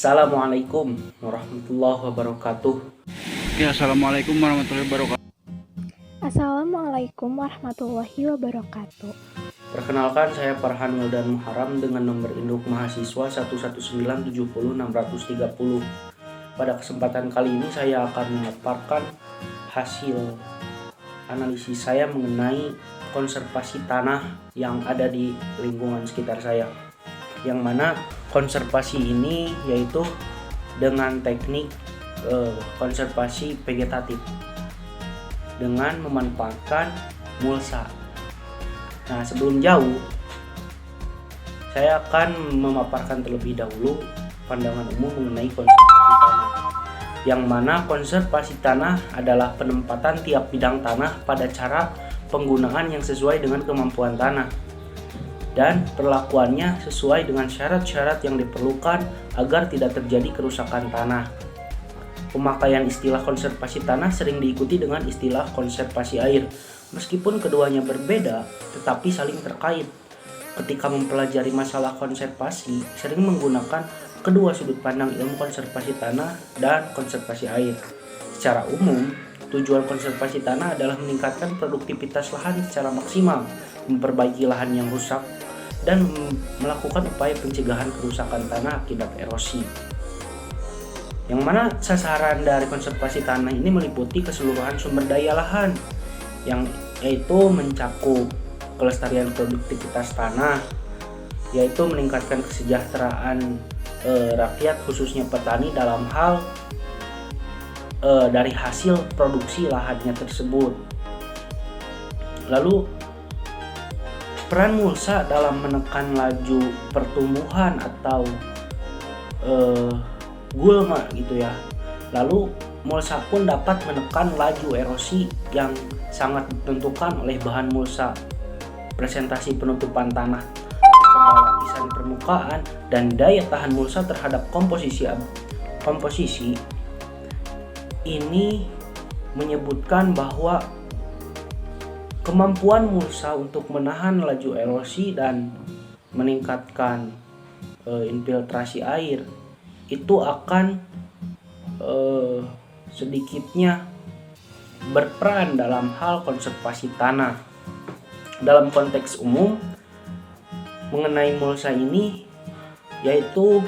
Assalamualaikum warahmatullahi wabarakatuh. Ya, assalamualaikum warahmatullahi wabarakatuh. Assalamualaikum warahmatullahi wabarakatuh. Perkenalkan, saya Farhan Wildan Muharam dengan nomor induk mahasiswa 119700630. Pada kesempatan kali ini saya akan memaparkan hasil analisis saya mengenai konservasi tanah yang ada di lingkungan sekitar saya. Yang mana konservasi ini yaitu dengan teknik konservasi vegetatif dengan memanfaatkan mulsa. Nah, sebelum jauh saya akan memaparkan terlebih dahulu pandangan umum mengenai konservasi tanah. Yang mana konservasi tanah adalah penempatan tiap bidang tanah pada cara penggunaan yang sesuai dengan kemampuan tanah dan perlakuannya sesuai dengan syarat-syarat yang diperlukan agar tidak terjadi kerusakan tanah. Pemakaian istilah konservasi tanah sering diikuti dengan istilah konservasi air. Meskipun keduanya berbeda, tetapi saling terkait. Ketika mempelajari masalah konservasi, sering menggunakan kedua sudut pandang ilmu konservasi tanah dan konservasi air. Secara umum, tujuan konservasi tanah adalah meningkatkan produktivitas lahan secara maksimal, memperbaiki lahan yang rusak, dan melakukan upaya pencegahan kerusakan tanah akibat erosi. Yang mana sasaran dari konservasi tanah ini meliputi keseluruhan sumber daya lahan, yang yaitu mencakup kelestarian produktivitas tanah, yaitu meningkatkan kesejahteraan rakyat khususnya petani dalam hal dari hasil produksi lahannya tersebut. Lalu peran mulsa dalam menekan laju pertumbuhan atau gulma gitu ya. Lalu mulsa pun dapat menekan laju erosi yang sangat ditentukan oleh bahan mulsa, presentasi penutupan tanah, lapisan permukaan, dan daya tahan mulsa terhadap komposisi. Ini menyebutkan bahwa kemampuan mulsa untuk menahan laju erosi dan meningkatkan infiltrasi air itu akan sedikitnya berperan dalam hal konservasi tanah. Dalam konteks umum mengenai mulsa ini yaitu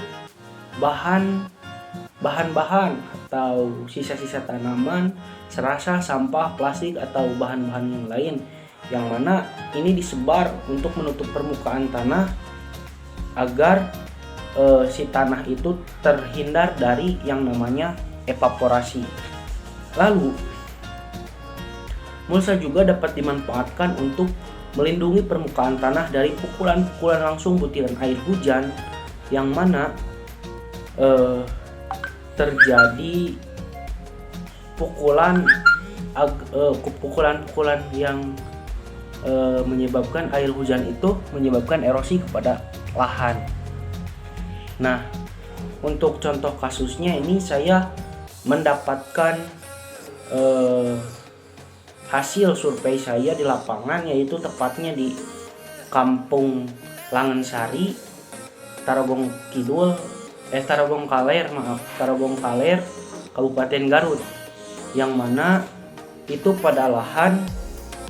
bahan-bahan atau sisa-sisa tanaman, serasa, sampah, plastik atau bahan-bahan yang lain, yang mana ini disebar untuk menutup permukaan tanah agar si tanah itu terhindar dari yang namanya evaporasi. Lalu mulsa juga dapat dimanfaatkan untuk melindungi permukaan tanah dari pukulan-pukulan langsung butiran air hujan, yang mana terjadi pukulan yang menyebabkan air hujan itu menyebabkan erosi kepada lahan. Nah, untuk contoh kasusnya ini saya mendapatkan hasil survei saya di lapangan, yaitu tepatnya di Kampung Langensari, Tarogong Kaler, Kabupaten Garut, yang mana itu pada lahan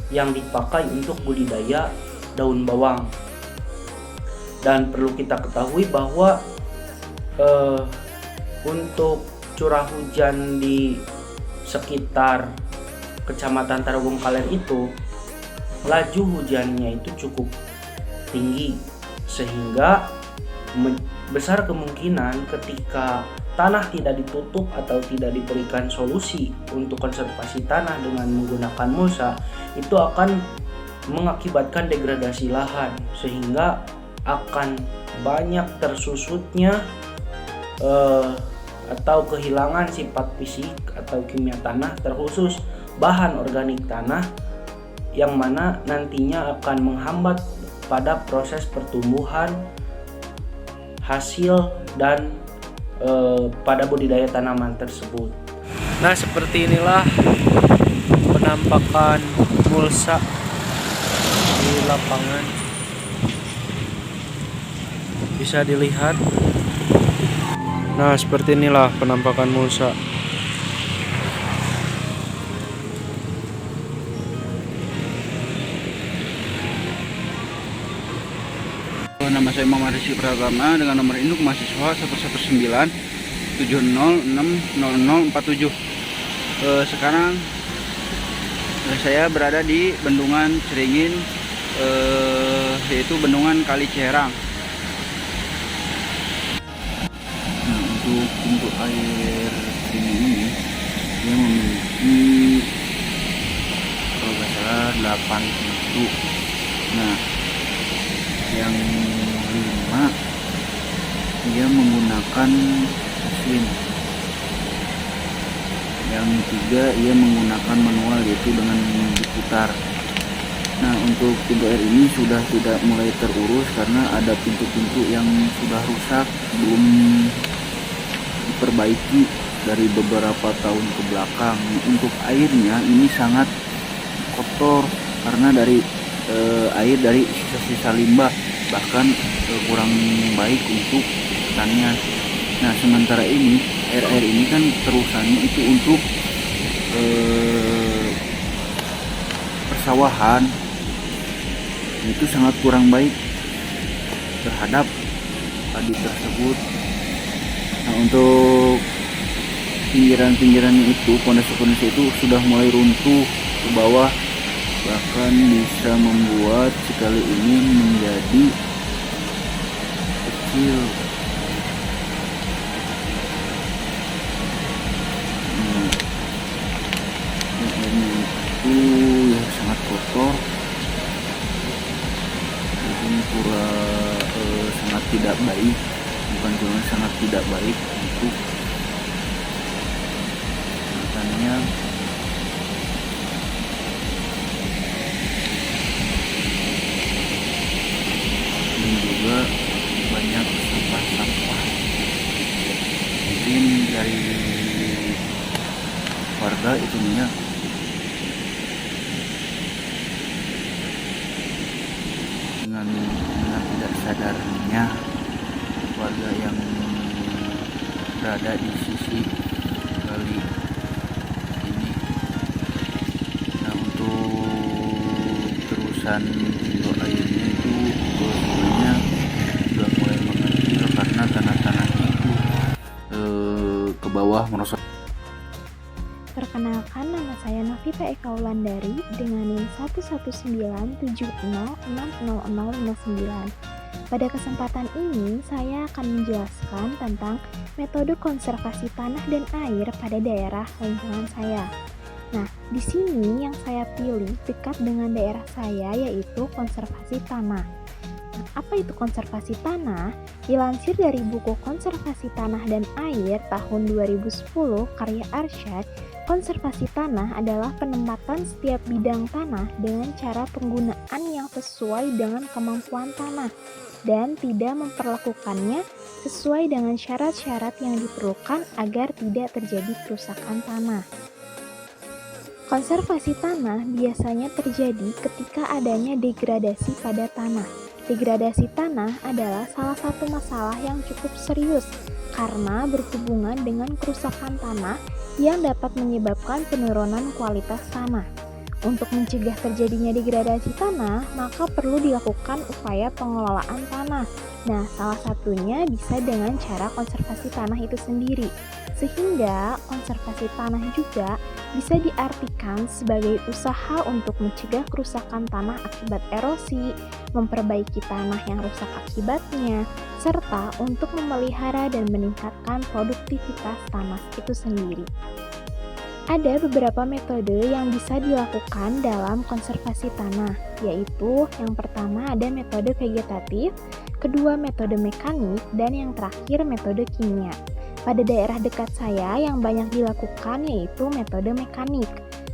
yang dipakai untuk budidaya daun bawang. Dan perlu kita ketahui bahwa untuk curah hujan di sekitar Kecamatan Tarogong Kaler itu, laju hujannya itu cukup tinggi, sehingga besar kemungkinan ketika tanah tidak ditutup atau tidak diberikan solusi untuk konservasi tanah dengan menggunakan mulsa, itu akan mengakibatkan degradasi lahan, sehingga akan banyak tersusutnya atau kehilangan sifat fisik atau kimia tanah, terkhusus bahan organik tanah, yang mana nantinya akan menghambat pada proses pertumbuhan hasil dan pada budidaya tanaman tersebut. Nah, seperti inilah penampakan mulsa di lapangan, bisa dilihat. Nah, seperti inilah penampakan mulsa. Nama saya Muhammad Rizky Pratama dengan nomor induk mahasiswa 11970600047. Sekarang saya berada di Bendungan Ceringin, yaitu Bendungan Kali Cerang. Nah, untuk pintu air Ceringin ini dia memiliki kalau nggak salah 8 pintu. Nah, yang 5 dia menggunakan mesin, yang 3 ia menggunakan manual, yaitu dengan diputar. Nah, untuk pintu air ini sudah tidak mulai terurus karena ada pintu-pintu yang sudah rusak, belum diperbaiki dari beberapa tahun ke belakang. Untuk airnya ini sangat kotor karena dari air dari sisa-sisa limbah, bahkan kurang baik untuk pertanian. Nah, sementara ini air ini kan terusannya itu untuk persawahan, itu sangat kurang baik terhadap padi tersebut. Nah, untuk pinggiran-pinggirannya itu, pondasi-pondasi itu sudah mulai runtuh ke bawah, bahkan bisa membuat sekali ini menjadi kecil. Airnya itu ya sangat kotor, ini sangat tidak baik, bukan cuma sangat tidak baik untuk makannya. Juga banyak sampah-sampah, mungkin dari warga itunya dengan tidak sadarnya warga yang berada di sisi kali ini. Nah, untuk terusan pintu airnya itu sebenarnya sudah mulai mengecil karena tanah-tanahnya itu ke bawah merosot. Perkenalkan, nama saya Novita Eka Wulandari dengan NIM 11970600059. Pada kesempatan ini, saya akan menjelaskan tentang metode konservasi tanah dan air pada daerah lingkungan saya. Nah, di sini yang saya pilih dekat dengan daerah saya yaitu konservasi tanah. Nah, apa itu konservasi tanah? Dilansir dari buku Konservasi Tanah dan Air tahun 2010 karya Arsyad, konservasi tanah adalah penempatan setiap bidang tanah dengan cara penggunaan yang sesuai dengan kemampuan tanah dan tidak memperlakukannya sesuai dengan syarat-syarat yang diperlukan agar tidak terjadi kerusakan tanah. Konservasi tanah biasanya terjadi ketika adanya degradasi pada tanah. Degradasi tanah adalah salah satu masalah yang cukup serius karena berhubungan dengan kerusakan tanah yang dapat menyebabkan penurunan kualitas tanah. Untuk mencegah terjadinya degradasi tanah, maka perlu dilakukan upaya pengelolaan tanah. Nah, salah satunya bisa dengan cara konservasi tanah itu sendiri. Sehingga konservasi tanah juga bisa diartikan sebagai usaha untuk mencegah kerusakan tanah akibat erosi, memperbaiki tanah yang rusak akibatnya, serta untuk memelihara dan meningkatkan produktivitas tanah itu sendiri. Ada beberapa metode yang bisa dilakukan dalam konservasi tanah, yaitu yang pertama ada metode vegetatif, kedua metode mekanik, dan yang terakhir metode kimia. Pada daerah dekat saya yang banyak dilakukan yaitu metode mekanik.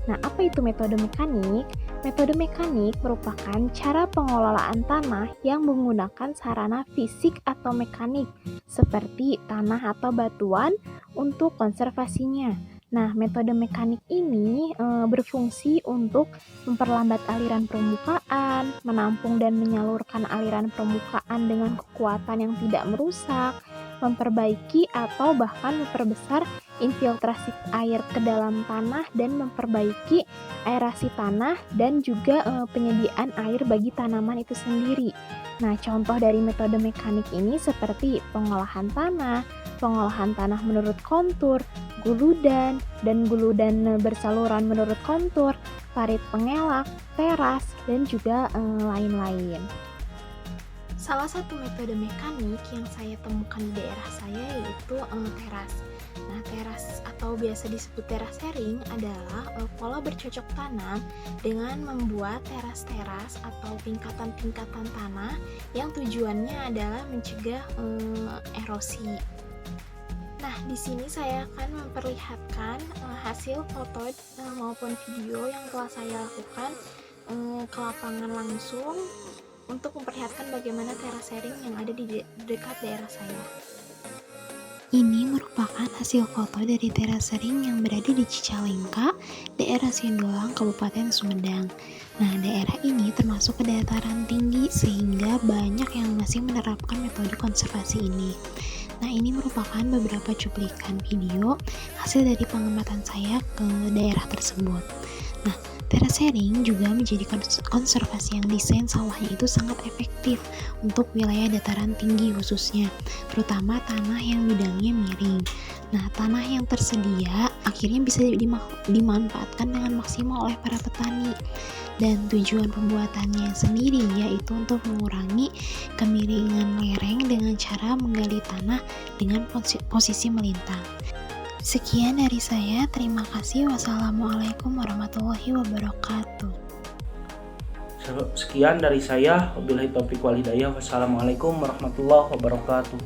Nah, apa itu metode mekanik? Metode mekanik merupakan cara pengelolaan tanah yang menggunakan sarana fisik atau mekanik, seperti tanah atau batuan untuk konservasinya. Nah, metode mekanik ini berfungsi untuk memperlambat aliran permukaan, menampung dan menyalurkan aliran permukaan dengan kekuatan yang tidak merusak, memperbaiki atau bahkan memperbesar infiltrasi air ke dalam tanah dan memperbaiki aerasi tanah dan juga penyediaan air bagi tanaman itu sendiri. Nah, contoh dari metode mekanik ini seperti pengolahan tanah menurut kontur, guludan, dan guludan bersaluran menurut kontur, parit pengelak, teras, dan juga lain-lain. Salah satu metode mekanik yang saya temukan di daerah saya yaitu teras. Nah, teras atau biasa disebut terasering adalah pola bercocok tanam dengan membuat teras-teras atau tingkatan-tingkatan tanah yang tujuannya adalah mencegah erosi. Nah, di sini saya akan memperlihatkan hasil foto maupun video yang telah saya lakukan ke lapangan langsung untuk memperlihatkan bagaimana terasering yang ada di dekat daerah saya. Ini merupakan hasil foto dari terasering yang berada di Cicalengka, daerah Sindulang, Kabupaten Sumedang. Nah, daerah ini termasuk ke dataran tinggi sehingga banyak yang masih menerapkan metode konservasi ini. Nah, ini merupakan beberapa cuplikan video hasil dari pengamatan saya ke daerah tersebut. Nah, terasering juga menjadi konservasi yang desain sawahnya itu sangat efektif untuk wilayah dataran tinggi khususnya, terutama tanah yang bidangnya miring. Nah, tanah yang tersedia akhirnya bisa dimanfaatkan dengan maksimal oleh para petani. Dan tujuan pembuatannya sendiri yaitu untuk mengurangi kemiringan lereng dengan cara menggali tanah dengan posisi melintang. Sekian dari saya, terima kasih. Wassalamualaikum warahmatullahi wabarakatuh. Sekian dari saya, wabillahi taufiq wal hidayah. Wassalamualaikum warahmatullahi wabarakatuh.